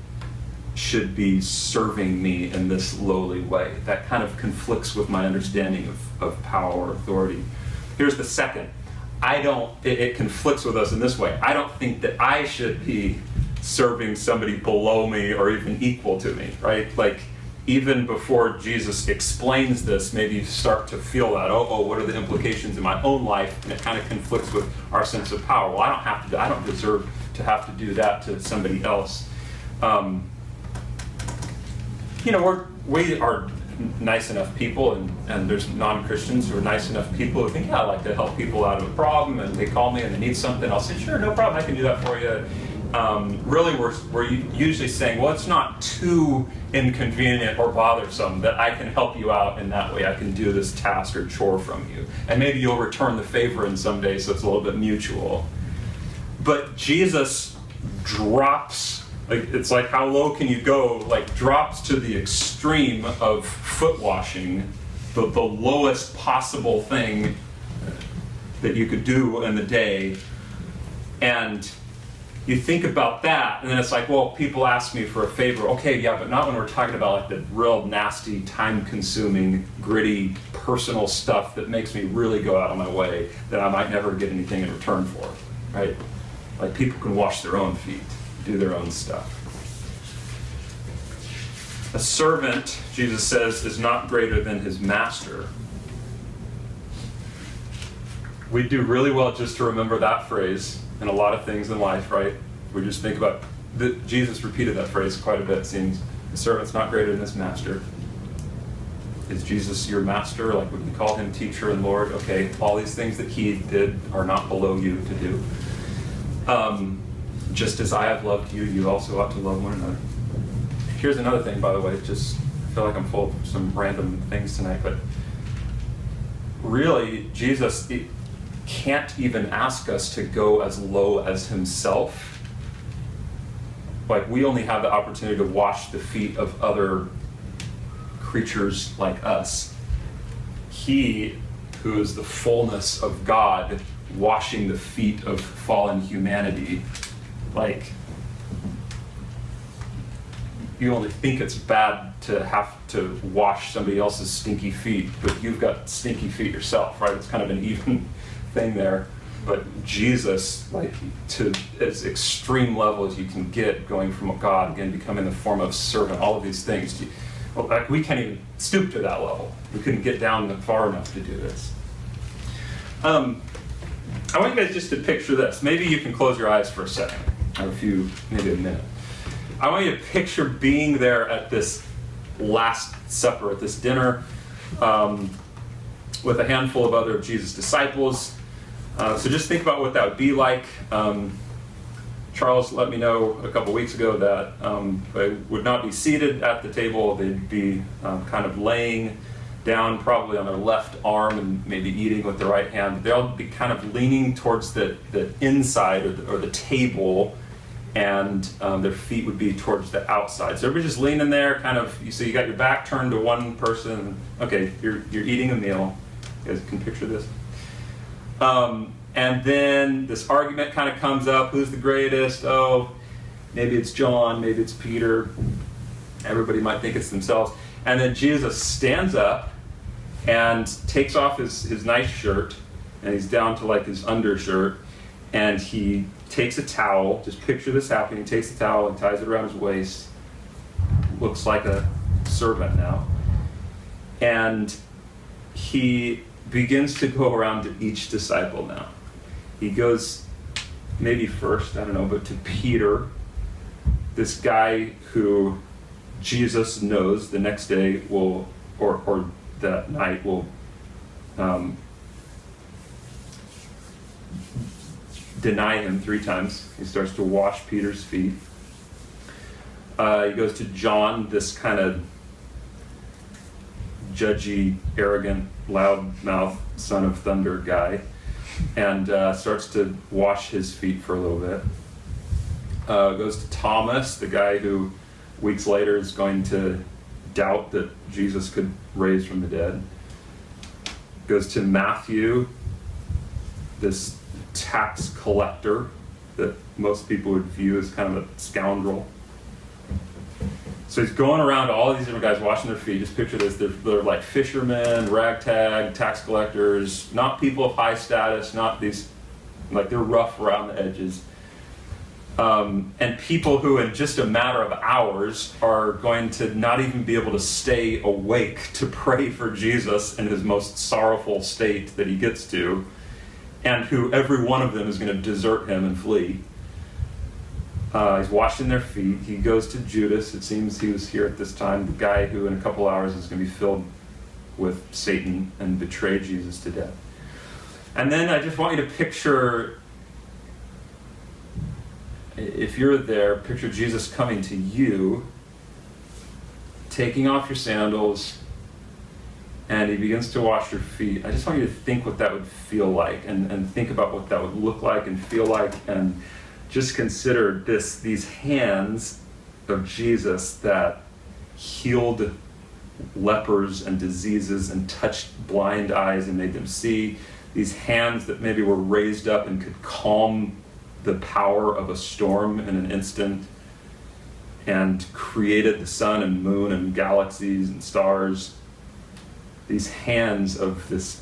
should be serving me in this lowly way. That kind of conflicts with my understanding of power or authority. Here's the second. It conflicts with us in this way. I don't think that I should be serving somebody below me or even equal to me, right? Like, even before Jesus explains this, maybe you start to feel that, what are the implications in my own life? And it kind of conflicts with our sense of power. Well, I don't deserve to have to do that to somebody else. We are nice enough people, and there's non-Christians who are nice enough people who think, I like to help people out of a problem, and they call me and they need something, I'll say, sure, no problem, I can do that for you. Really, we're usually saying, well, it's not too inconvenient or bothersome that I can help you out in that way. I can do this task or chore from you. And maybe you'll return the favor in some day, so it's a little bit mutual. But Jesus drops, it's like how low can you go, drops to the extreme of foot washing, the lowest possible thing that you could do in the day. And you think about that, and then it's like, well, people ask me for a favor. Okay, yeah, but not when we're talking about the real nasty, time-consuming, gritty, personal stuff that makes me really go out of my way that I might never get anything in return for, right? Like, people can wash their own feet, do their own stuff. A servant, Jesus says, is not greater than his master. We do really well just to remember that phrase in a lot of things in life, right? We just think about, Jesus repeated that phrase quite a bit, it seems. The servant's not greater than his master. Is Jesus your master? Like, would we call him teacher and Lord? Okay, all these things that he did are not below you to do. Just as I have loved you, you also ought to love one another. Here's another thing, by the way, just I feel like I'm full of some random things tonight, but really, Jesus can't even ask us to go as low as himself. Like, we only have the opportunity to wash the feet of other creatures like us. He, who is the fullness of God, washing the feet of fallen humanity, you only think it's bad to have to wash somebody else's stinky feet, but you've got stinky feet yourself, right? It's kind of an even thing there. But Jesus, to as extreme level as you can get, going from God, again, becoming the form of servant, all of these things, we can't even stoop to that level. We couldn't get down far enough to do this. I want you guys just to picture this. Maybe you can close your eyes for a second, or maybe a minute. I want you to picture being there at this Last Supper, at this dinner, with a handful of other of Jesus' disciples. So just think about what that would be like. Charles let me know a couple weeks ago that they would not be seated at the table. They'd be kind of laying down, probably on their left arm, and maybe eating with the right hand. They'll be kind of leaning towards the inside or the table, and their feet would be towards the outside. So everybody's just leaning there, kind of. So you got your back turned to one person. Okay, you're eating a meal. You guys can picture this. And then this argument kind of comes up. Who's the greatest? Oh, maybe it's John, maybe it's Peter. Everybody might think it's themselves. And then Jesus stands up and takes off his nice shirt, and he's down to like his undershirt, and he takes a towel. Just picture this happening. He takes a towel and ties it around his waist. Looks like a servant now. And he begins to go around to each disciple now. He goes maybe first, I don't know, but to Peter, this guy who Jesus knows the next day will, or that night will deny him 3 times. He starts to wash Peter's feet. He goes to John, this kind of judgy, arrogant, loudmouth, son of thunder guy, and starts to wash his feet for a little bit. Goes to Thomas, the guy who weeks later is going to doubt that Jesus could raise from the dead. Goes to Matthew, this tax collector that most people would view as kind of a scoundrel. So he's going around to all these different guys washing their feet. Just picture this. They're like fishermen, ragtag, tax collectors, not people of high status, not these, like they're rough around the edges. And people who in just a matter of hours are going to not even be able to stay awake to pray for Jesus in his most sorrowful state that he gets to, and who every one of them is going to desert him and flee. He's washing their feet. He goes to Judas. It seems he was here at this time, the guy who in a couple hours is going to be filled with Satan and betray Jesus to death. And then I just want you to picture, if you're there, picture Jesus coming to you, taking off your sandals, and he begins to wash your feet. I just want you to think what that would feel like, and think about what that would look like and feel like, and just consider these hands of Jesus that healed lepers and diseases and touched blind eyes and made them see. These hands that maybe were raised up and could calm the power of a storm in an instant and created the sun and moon and galaxies and stars. These hands of this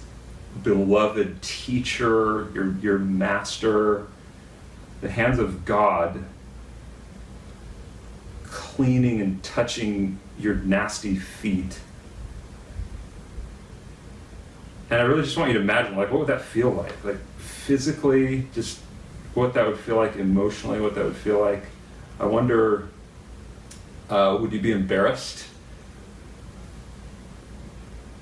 beloved teacher, your master, the hands of God cleaning and touching your nasty feet. And I really just want you to imagine, like, what would that feel like? Like, physically, just what that would feel like, emotionally, what that would feel like. I wonder, would you be embarrassed?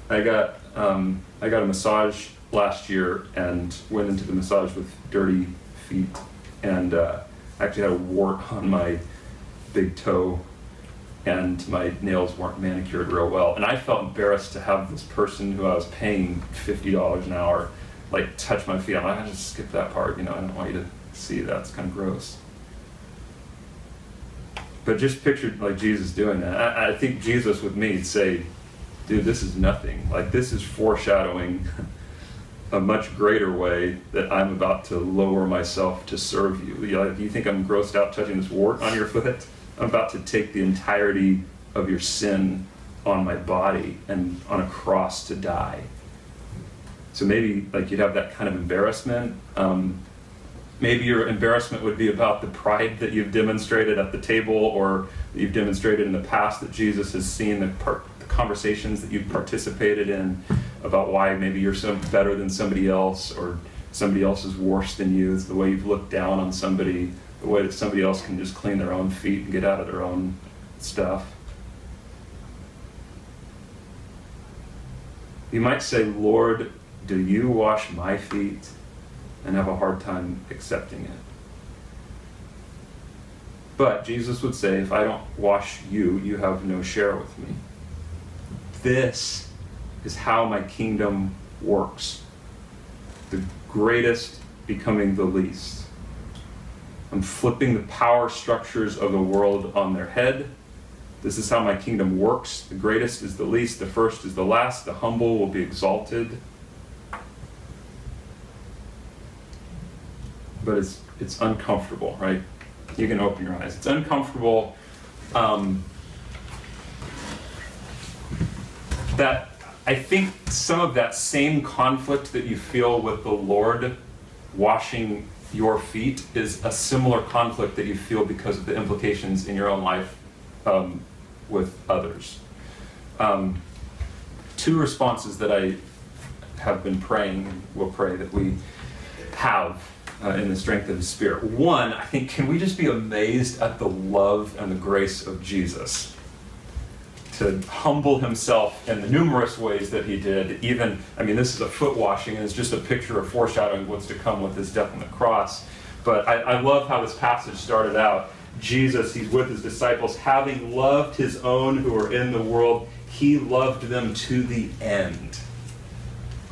I got a massage last year and went into the massage with dirty feet, and actually had a wart on my big toe, and my nails weren't manicured real well. And I felt embarrassed to have this person who I was paying $50 an hour like touch my feet. I'm like, I just skip that part, I don't want you to see that. It's kind of gross. But just picture like Jesus doing that. I think Jesus with me would say, dude, this is nothing. Like, this is foreshadowing a much greater way that I'm about to lower myself to serve you. You think I'm grossed out touching this wart on your foot? I'm about to take the entirety of your sin on my body and on a cross to die. So maybe like you'd have that kind of embarrassment. Maybe your embarrassment would be about the pride that you've demonstrated at the table, or that you've demonstrated in the past that Jesus has seen, the conversations that you've participated in about why maybe you're so better than somebody else, or somebody else is worse than you. It's the way you've looked down on somebody, the way that somebody else can just clean their own feet and get out of their own stuff. You might say, Lord, do you wash my feet? And have a hard time accepting it. But Jesus would say, if I don't wash you, you have no share with me. This is how my kingdom works. The greatest becoming the least. I'm flipping the power structures of the world on their head. This is how my kingdom works. The greatest is the least, the first is the last, the humble will be exalted. But it's uncomfortable, right? You can open your eyes. It's uncomfortable that I think some of that same conflict that you feel with the Lord washing your feet is a similar conflict that you feel because of the implications in your own life with others. Two responses that I have been praying and will pray that we have in the strength of His Spirit. One, I think, can we just be amazed at the love and the grace of Jesus to humble Himself in the numerous ways that He did. Even, I mean, this is a foot washing, and it's just a picture of foreshadowing what's to come with His death on the cross. But I love how this passage started out. Jesus, He's with His disciples, having loved His own who are in the world, He loved them to the end.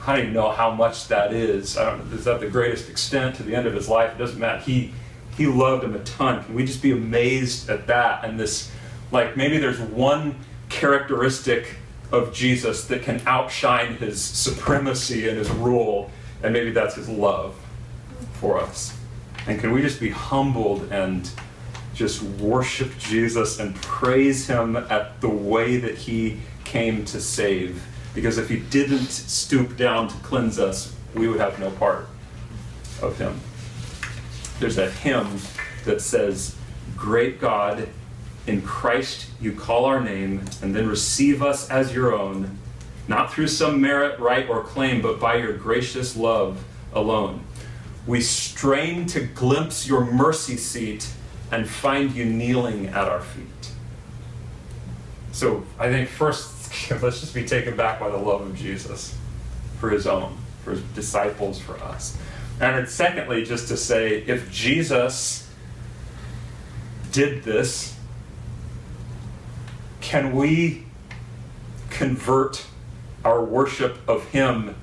I don't even know how much that is. I don't know, is that the greatest extent to the end of His life? It doesn't matter. He loved them a ton. Can we just be amazed at that? And this, like, maybe there's one characteristic of Jesus that can outshine His supremacy and His rule, and maybe that's His love for us. And can we just be humbled and just worship Jesus and praise Him at the way that He came to save? Because if He didn't stoop down to cleanse us, we would have no part of Him. There's a hymn that says, "Great God, in Christ you call our name, and then receive us as your own, not through some merit, right, or claim, but by your gracious love alone. We strain to glimpse your mercy seat and find you kneeling at our feet." So I think first, let's just be taken back by the love of Jesus for His own, for His disciples, for us. And then secondly, just to say, if Jesus did this, can we convert our worship of Him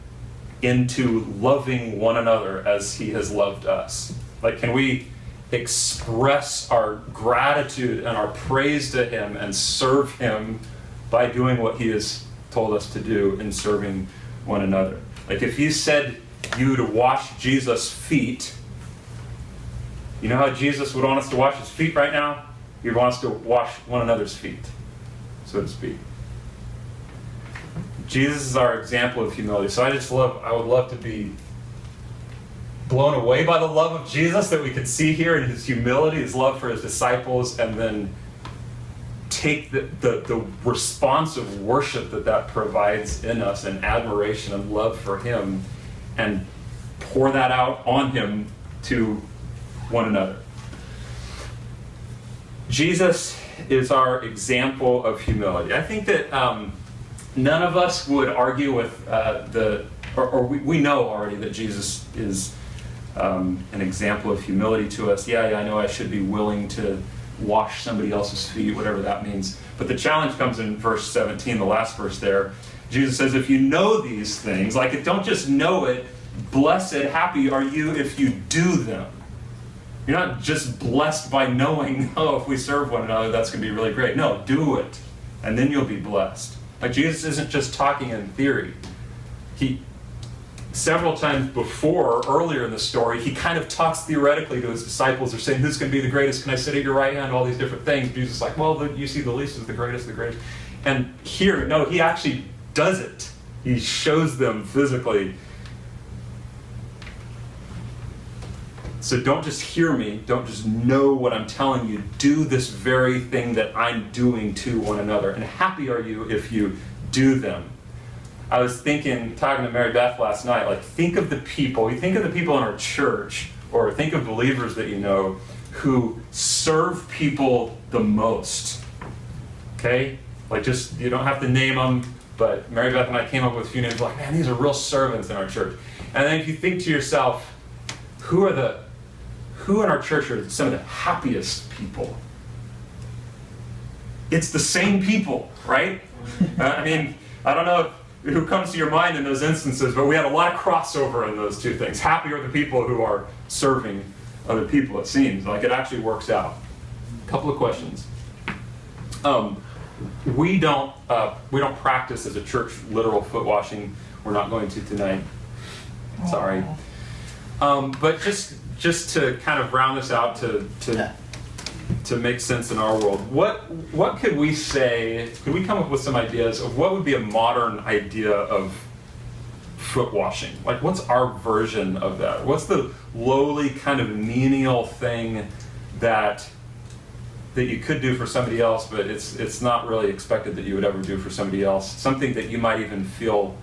into loving one another as He has loved us? Like, can we express our gratitude and our praise to Him and serve Him by doing what He has told us to do in serving one another? Like, if He said you to wash Jesus' feet, you know how Jesus would want us to wash His feet right now? He would want us to wash one another's feet, so to speak. Jesus is our example of humility. So I would love to be blown away by the love of Jesus that we could see here in His humility, His love for His disciples, and then take the response of worship that provides in us, and admiration and love for Him, and pour that out on Him to one another. Jesus is our example of humility. I think that none of us would argue with we know already that Jesus is an example of humility to us. Yeah, I know I should be willing to wash somebody else's feet, whatever that means. But the challenge comes in verse 17, the last verse there. Jesus says, if you know these things, like, don't just know it, blessed, happy are you if you do them. You're not just blessed by knowing, oh, if we serve one another, that's going to be really great. No, do it, and then you'll be blessed. Like, Jesus isn't just talking in theory. He, several times before, earlier in the story, He kind of talks theoretically to His disciples. They're saying, who's going to be the greatest? Can I sit at your right hand? All these different things. Jesus is like, well, you see the least is the greatest. And here, no, He actually does it. He shows them physically. So don't just hear me, don't just know what I'm telling you, do this very thing that I'm doing to one another. And happy are you if you do them. I was talking to Mary Beth last night, like, think of the people in our church, or think of believers that you know, who serve people the most. Okay? Like, just, you don't have to name them, But Mary Beth and I came up with a few names like, man, these are real servants in our church. And then if you think to yourself, who in our church are some of the happiest people? It's the same people, right? I mean, I don't know who comes to your mind in those instances, but we had a lot of crossover in those two things. Happy are the people who are serving other people, it seems. Like it actually works out. A couple of questions. We don't practice as a church literal foot washing. We're not going to tonight. Sorry. But just to kind of round this out to make sense in our world, what could we say? Could we come up with some ideas of what would be a modern idea of foot washing? Like, what's our version of that? What's the lowly kind of menial thing that you could do for somebody else, but it's not really expected that you would ever do for somebody else? Something that you might even feel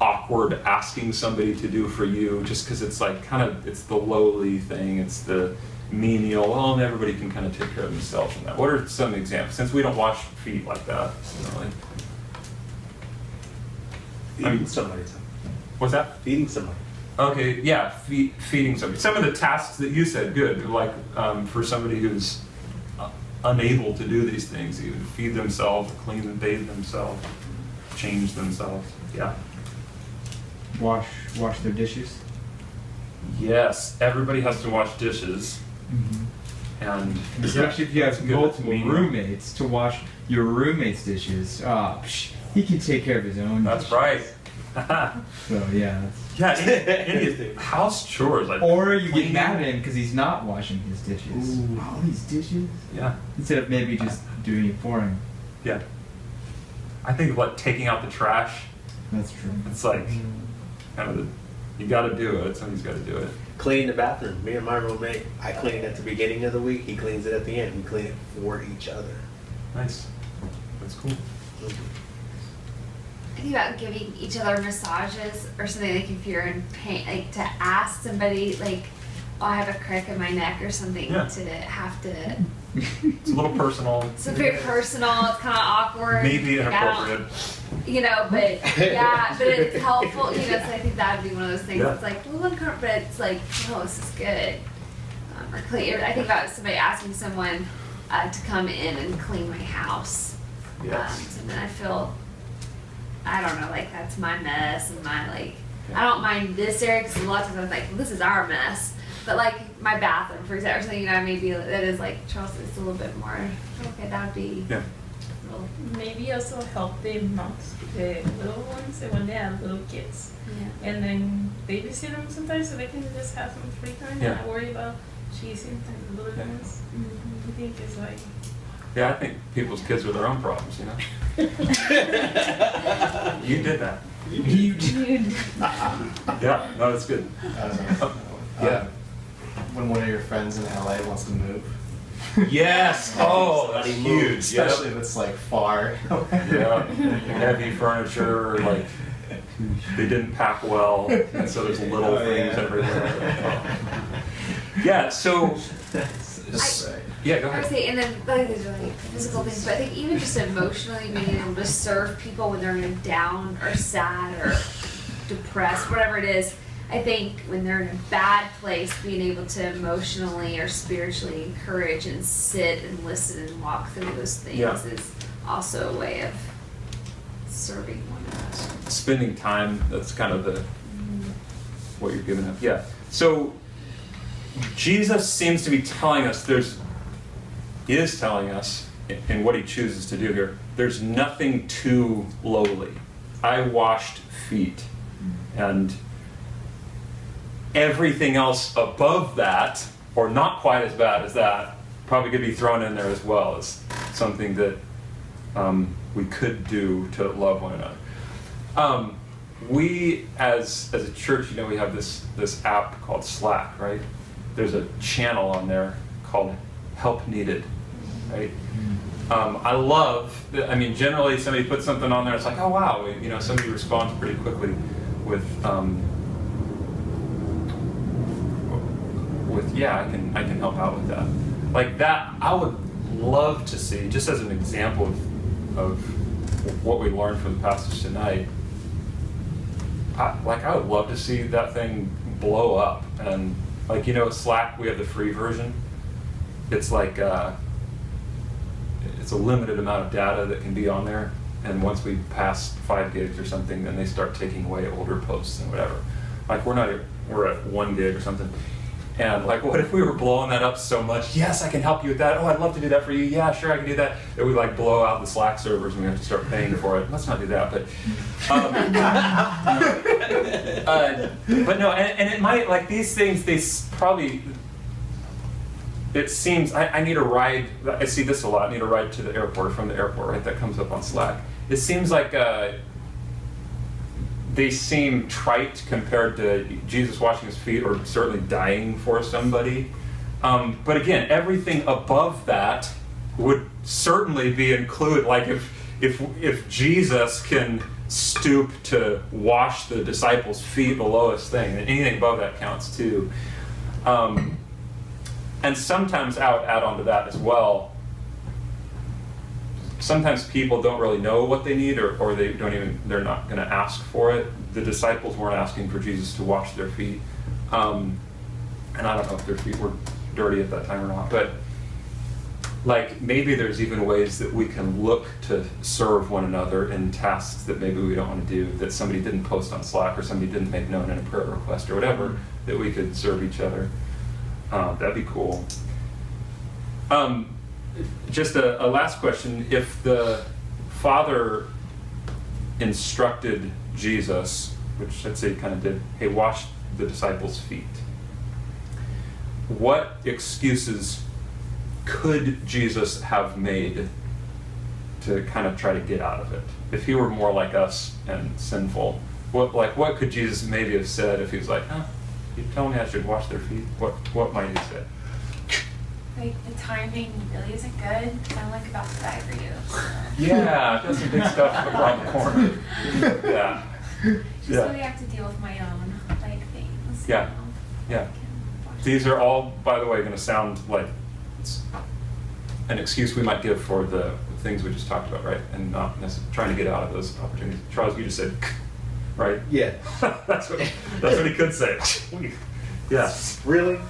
awkward asking somebody to do for you, just because it's like it's the lowly thing, it's the menial. Well, everybody can kind of take care of themselves in that. What are some examples? Since we don't wash feet like that, Feeding somebody. What's that? Feeding somebody. Okay, yeah, feeding somebody. Some of the tasks that you said, good. Like for somebody who's unable to do these things, even feed themselves, clean and bathe themselves, change themselves. Yeah. Wash their dishes. Yes, everybody has to wash dishes. Mm-hmm. And especially if you have multiple roommates, to wash your roommate's dishes. He can take care of his own. That's dishes. right. So yeah. Any house chores. Like or you get mad at him because he's not washing his dishes. Ooh. All these dishes. Yeah. Instead of maybe just doing it for him. Yeah. I think of like taking out the trash. That's true. It's like kind of you got to do it. Somebody's got to do it. Clean the bathroom. Me and my roommate, I clean it at the beginning of the week. He cleans it at the end. We clean it for each other. Nice. That's cool. I think about giving each other massages or something, like if you're in pain, like to ask somebody, like, oh, I have a crick in my neck or something, Yeah. to have to. It's a little personal. It's very personal. It's kind of awkward. Maybe Like, inappropriate. But yeah, but it's helpful. So I think that would be one of those things. Yeah. It's like a little uncomfortable, but it's like, oh, this is good. Or clean. I think about somebody asking someone to come in and clean my house. Yes. And then I feel, I don't know, like that's my mess and my Yeah. I don't mind this area because a lot of times I'm like, this is our mess. But like my bathroom, for example, or something, maybe that is like, Charles, it's a little bit more, okay, that would be. Yeah. Maybe also help the moms, the little ones, the when they have little kids, Yeah. and then babysit them sometimes so they can just have some free time Yeah. and not worry about chasing the little Yeah. ones. I think it's like. Yeah, I think people's kids are their own problems, You did that. Yeah, no, that's good. Yeah. When one of your friends in LA wants to move. Yes. Oh, that's Somebody huge. Especially if it's like far. Yeah. Heavy furniture, like they didn't pack well, and so there's little things everywhere. Yeah. So. Yeah, go I would ahead. say, and then like these are like physical things, but I think even just emotionally being able to serve people when they're down or sad or depressed, whatever it is. I think when they're in a bad place, being able to emotionally or spiritually encourage and sit and listen and walk through those things is also a way of serving one another. Spending time, that's kind of what you're giving up. Yeah. So Jesus seems to be telling us he is telling us in what he chooses to do here, there's nothing too lowly. I washed feet, and everything else above that, or not quite as bad as that, probably could be thrown in there as well as something that we could do to love one another. We, as a church, we have this app called Slack, right? There's a channel on there called Help Needed, right? I love, generally somebody puts something on there, it's like, oh wow, somebody responds pretty quickly with yeah, I can help out with that. Like that, I would love to see, just as an example of what we learned from the passage tonight, I would love to see that thing blow up. And like, Slack, we have the free version. It's like, it's a limited amount of data that can be on there. And once we pass 5 gigs or something, then they start taking away older posts and whatever. Like we're at 1 gig or something. And like, what if we were blowing that up so much? Yes, I can help you with that. Oh, I'd love to do that for you. Yeah, sure, I can do that. That we like blow out the Slack servers and we have to start paying for it. Let's not do that. But no, and it might, like these things, it seems, I need a ride. I see this a lot. I need a ride to the airport, from the airport, right? That comes up on Slack. It seems like they seem trite compared to Jesus washing his feet or certainly dying for somebody. But again, everything above that would certainly be included. Like if Jesus can stoop to wash the disciples' feet, the lowest thing, then anything above that counts too. And sometimes I would add on to that as well. Sometimes people don't really know what they need, or they're not going to ask for it. The disciples weren't asking for Jesus to wash their feet. And I don't know if their feet were dirty at that time or not, but like maybe there's even ways that we can look to serve one another in tasks that maybe we don't want to do, that somebody didn't post on Slack or somebody didn't make known in a prayer request or whatever, that we could serve each other. That'd be cool. Just a last question. If the Father instructed Jesus, which I'd say he kind of did, hey, wash the disciples' feet, what excuses could Jesus have made to kind of try to get out of it? If he were more like us and sinful, what could Jesus maybe have said if he was like, you told me I should wash their feet? What might he say? Like, the timing really isn't good. I'm like about to die for you. So. Yeah, that's some big stuff around the corner. Yeah. Just really have to deal with my own things. Yeah. Yeah. These are all, by the way, going to sound like it's an excuse we might give for the things we just talked about, right? And not necessarily trying to get out of those opportunities. Charles, you just said, right? Yeah. that's what he could say. Yes. Really?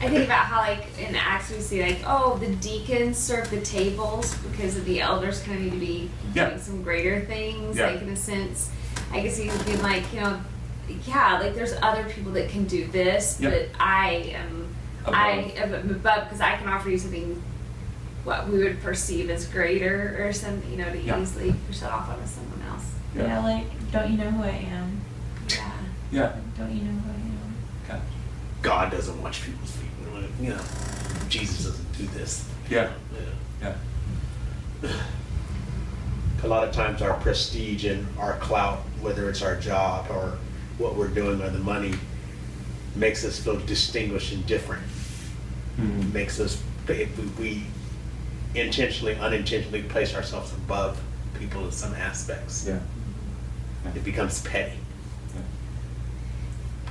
I think about how, like, in Acts we see, like, the deacons serve the tables because of the elders kind of need to be doing some greater things, like, in a sense. I guess he would be like, there's other people that can do this, but I am above because I can offer you something what we would perceive as greater or something, to easily push that off onto someone else. Yeah, don't you know who I am? Yeah. Don't you know who I am? Okay. God doesn't wash people's feet. Jesus doesn't do this. Yeah. A lot of times our prestige and our clout, whether it's our job or what we're doing or the money, makes us feel distinguished and different. Mm-hmm. Makes us, we intentionally, unintentionally place ourselves above people in some aspects. Yeah. It becomes petty.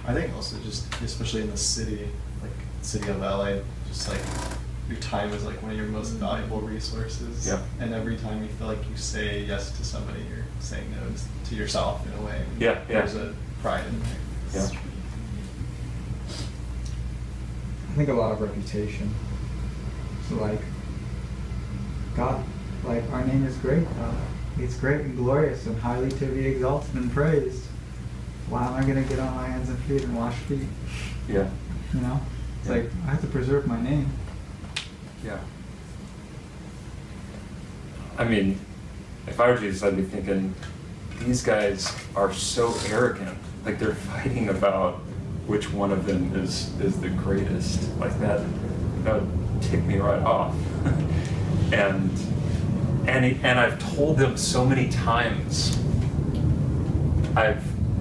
I think also just, especially in the city, like city of LA, just like your time is like one of your most valuable resources. Yeah. And every time you feel like you say yes to somebody, you're saying no to yourself in a way. Yeah. There's a pride in there. Yeah. I think a lot of reputation. So like, God, like our name is great. It's great and glorious and highly to be exalted and praised. Why am I going to get on my hands and feet and wash feet? Yeah. It's like, I have to preserve my name. Yeah. I mean, if I were Jesus, I'd be thinking, these guys are so arrogant. Like, they're fighting about which one of them is the greatest. Like, that would tick me right off. and I've told them so many times.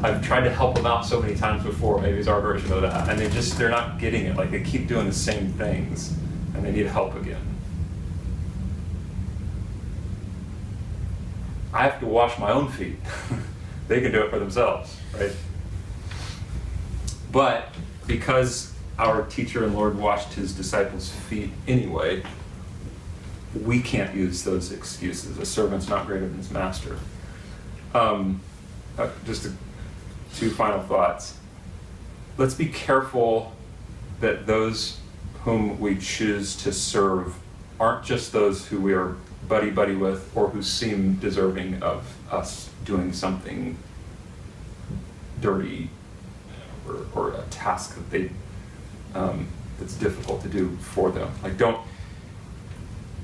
I've tried to help them out so many times before, maybe it's our version of that, and they're not getting it. Like, they keep doing the same things, and they need help again. I have to wash my own feet. They can do it for themselves, right? But because our teacher and Lord washed his disciples' feet anyway, we can't use those excuses. A servant's not greater than his master. Two final thoughts. Let's be careful that those whom we choose to serve aren't just those who we are buddy-buddy with or who seem deserving of us doing something dirty or a task that they that's difficult to do for them. Like,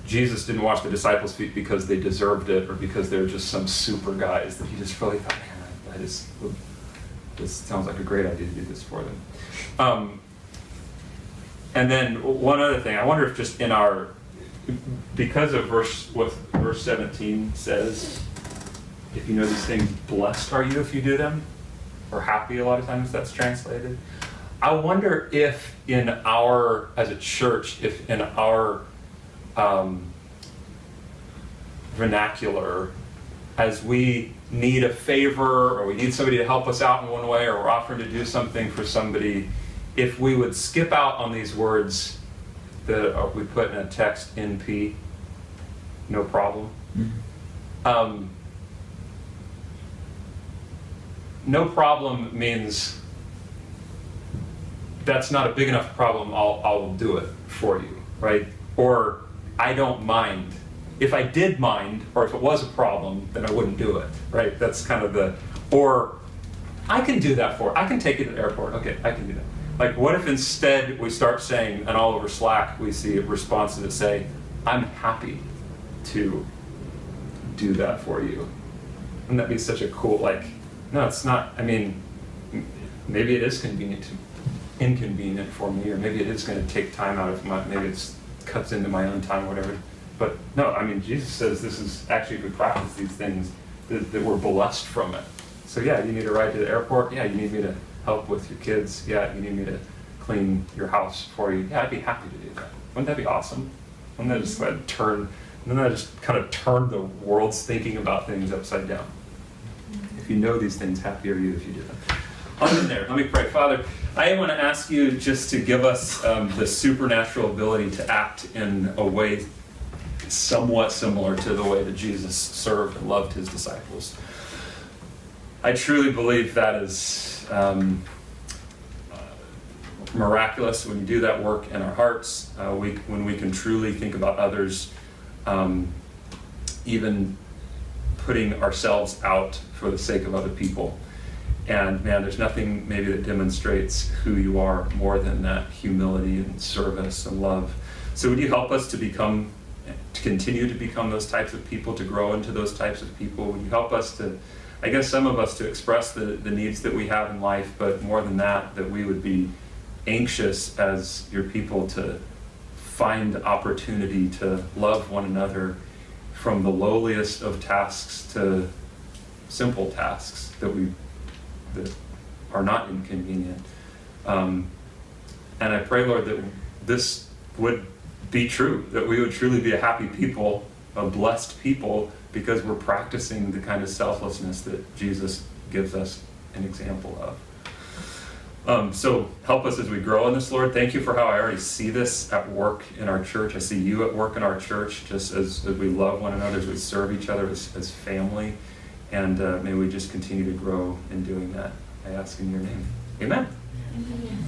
Jesus didn't wash the disciples' feet because they deserved it or because they're just some super guys that he just really thought, man, this sounds like a great idea to do this for them. And then one other thing, I wonder if just because of what verse 17 says, if you know these things, blessed are you if you do them, or happy a lot of times that's translated. I wonder if as a church, if in our vernacular, as we need a favor or we need somebody to help us out in one way or we're offering to do something for somebody, if we would skip out on these words that we put in a text NP, no problem. Mm-hmm. No problem means that's not a big enough problem, I'll do it for you, right? Or I don't mind. If I did mind, or if it was a problem, then I wouldn't do it, right? That's kind of or I can do that I can take you to the airport, okay, I can do that. Like, what if instead we start saying, and all over Slack we see responses that say, I'm happy to do that for you. Wouldn't that be such a cool, no, it's not, I mean, maybe it is inconvenient for me, or maybe it is going to take time out of maybe it cuts into my own time, whatever. But no, I mean, Jesus says this is actually, if we practice these things, that we're blessed from it. So yeah, you need a ride to the airport. Yeah, you need me to help with your kids. Yeah, you need me to clean your house for you. Yeah, I'd be happy to do that. Wouldn't that be awesome? Wouldn't that just kind of turn the world's thinking about things upside down? If you know these things, happy are you if you do them. On in there, let me pray. Father, I want to ask you just to give us the supernatural ability to act in a way somewhat similar to the way that Jesus served and loved his disciples. I truly believe that is miraculous when you do that work in our hearts, when we can truly think about others, even putting ourselves out for the sake of other people. And man, there's nothing maybe that demonstrates who you are more than that humility and service and love. So would you help us to continue to become those types of people, to grow into those types of people? Would you help us I guess some of us to express the needs that we have in life, but more than that we would be anxious as your people to find opportunity to love one another, from the lowliest of tasks to simple tasks that are not inconvenient. And I pray, Lord, that this would be true, that we would truly be a happy people, a blessed people, because we're practicing the kind of selflessness that Jesus gives us an example of. So help us as we grow in this, Lord. Thank you for how I already see this at work in our church. I see you at work in our church, just as we love one another, as we serve each other as family. And may we just continue to grow in doing that. I ask in your name. Amen. Amen.